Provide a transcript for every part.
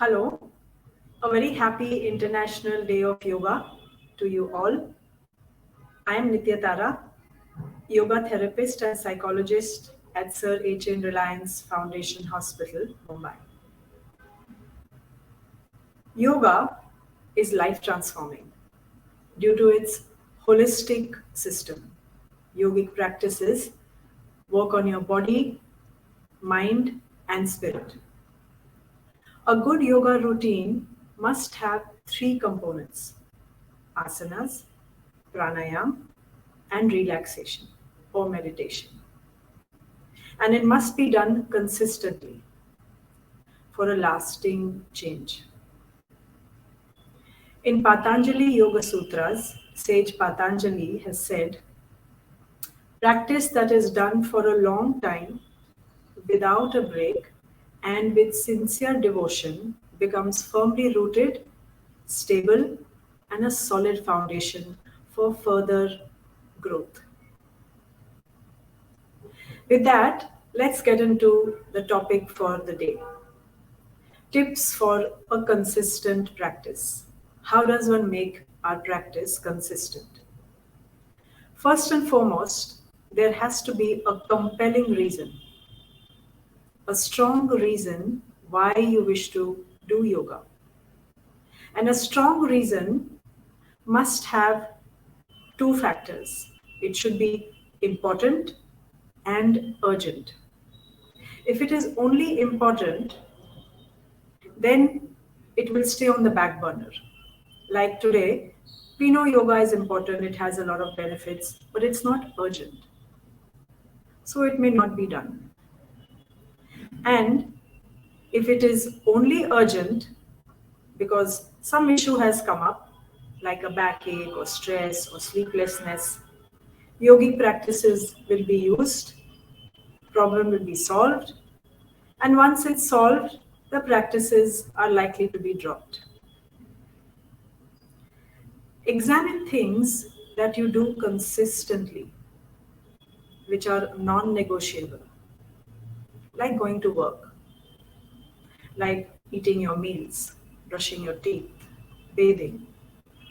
Hello, a very happy International Day of Yoga to you all. I am Nityatara, yoga therapist and psychologist at Sir H.N. Reliance Foundation Hospital, Mumbai. Yoga is life transforming due to its holistic system. Yogic practices work on your body, mind, and spirit. A good yoga routine must have three components: asanas, pranayam, and relaxation or meditation. And it must be done consistently for a lasting change. In Patanjali Yoga Sutras, sage Patanjali has said, practice that is done for a long time without a break and with sincere devotion becomes firmly rooted, stable, and a solid foundation for further growth. With that, let's get into the topic for the day. Tips for a consistent practice. How does one make our practice consistent? First and foremost, there has to be a compelling reason, a strong reason why you wish to do yoga. And a strong reason must have two factors. It should be important and urgent. If it is only important, then it will stay on the back burner. Like today, we know yoga is important, it has a lot of benefits, but it's not urgent. So it may not be done. And if it is only urgent because some issue has come up, like a backache or stress or sleeplessness, yogic practices will be used, problem will be solved, and once it's solved, the practices are likely to be dropped. Examine things that you do consistently, which are non-negotiable, like going to work, like eating your meals, brushing your teeth, bathing,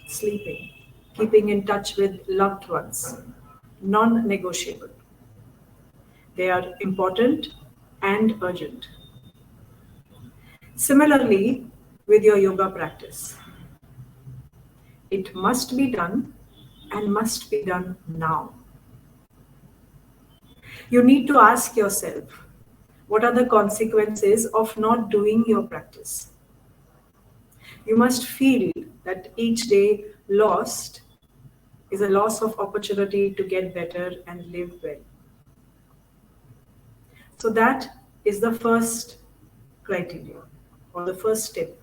sleeping, keeping in touch with loved ones, non-negotiable. They are important and urgent. Similarly, with your yoga practice, it must be done and must be done now. You need to ask yourself, what are the consequences of not doing your practice? You must feel that each day lost is a loss of opportunity to get better and live well. So that is the first criteria or the first step,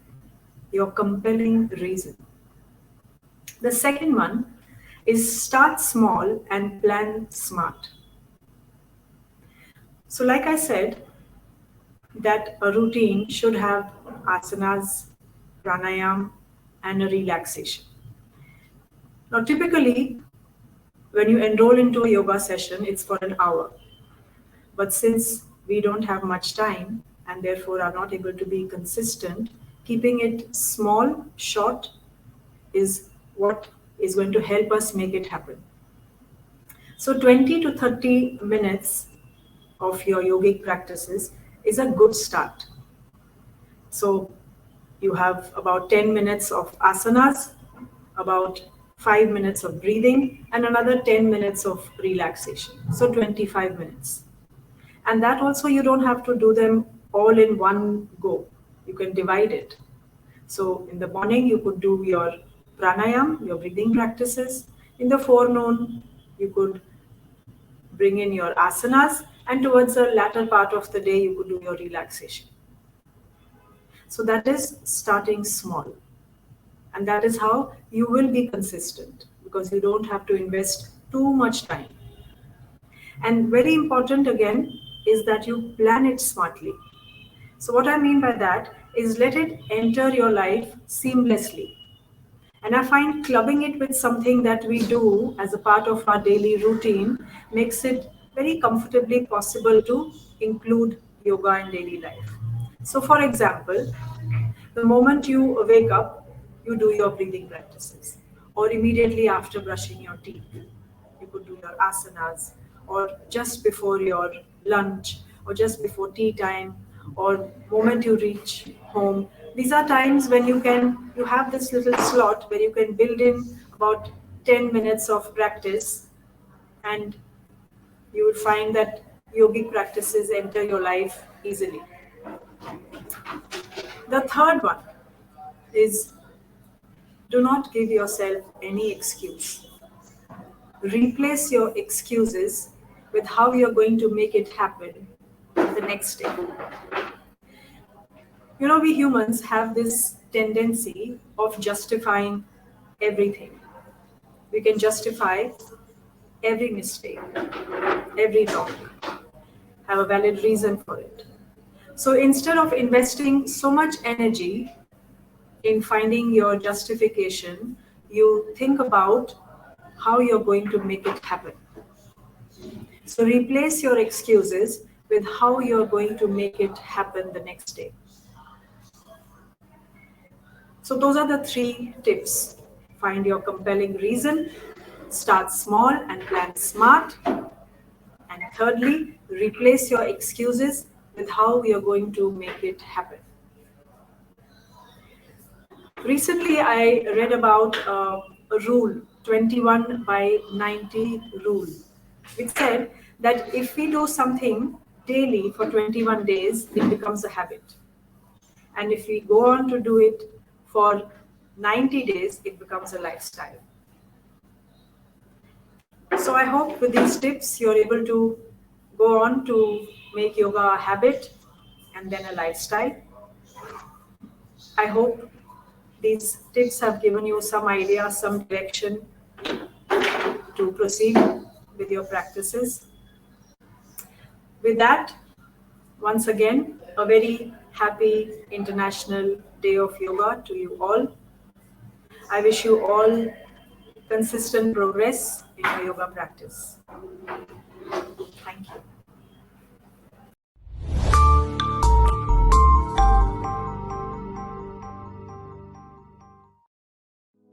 your compelling reason. The second one is start small and plan smart. So like I said, that a routine should have asanas, pranayam, and a relaxation. Now typically, when you enroll into a yoga session, it's for an hour. But since we don't have much time and therefore are not able to be consistent, keeping it small, short is what is going to help us make it happen. So 20 to 30 minutes of your yogic practices is a good start. So you have about 10 minutes of asanas, about 5 minutes of breathing, and another 10 minutes of relaxation. So 25 minutes. And that also you don't have to do them all in one go. You can divide it. So in the morning, you could do your pranayam, your breathing practices. In the forenoon, you could bring in your asanas, and towards the latter part of the day, you could do your relaxation. So that is starting small. And that is how you will be consistent because you don't have to invest too much time. And very important again is that you plan it smartly. So what I mean by that is let it enter your life seamlessly. And I find clubbing it with something that we do as a part of our daily routine makes it very comfortably possible to include yoga in daily life. So for example, The moment you wake up, you do your breathing practices, or immediately after brushing your teeth. You could do your asanas, or just before your lunch, or just before tea time, or moment you reach home. These are times when you have this little slot where you can build in about 10 minutes of practice, and you would find that yogic practices enter your life easily. The third one is, do not give yourself any excuse. Replace your excuses with how you're going to make it happen the next day. We humans have this tendency of justifying everything. We can justify every mistake, every wrong, have a valid reason for it. So instead of investing so much energy in finding your justification, you think about how you're going to make it happen. So replace your excuses with how you're going to make it happen the next day. So those are the 3 tips. Find your compelling reason, start small and plan smart. And thirdly, replace your excuses with how you're going to make it happen. Recently, I read about a rule, 21 by 90 rule, which said that if we do something daily for 21 days, it becomes a habit. And if we go on to do it for 90 days, it becomes a lifestyle. So I hope with these tips, you're able to go on to make yoga a habit and then a lifestyle. I hope these tips have given you some idea, some direction to proceed with your practices. With that, once again, a very happy International Day of Yoga to you all. I wish you all consistent progress in your yoga practice. Thank you.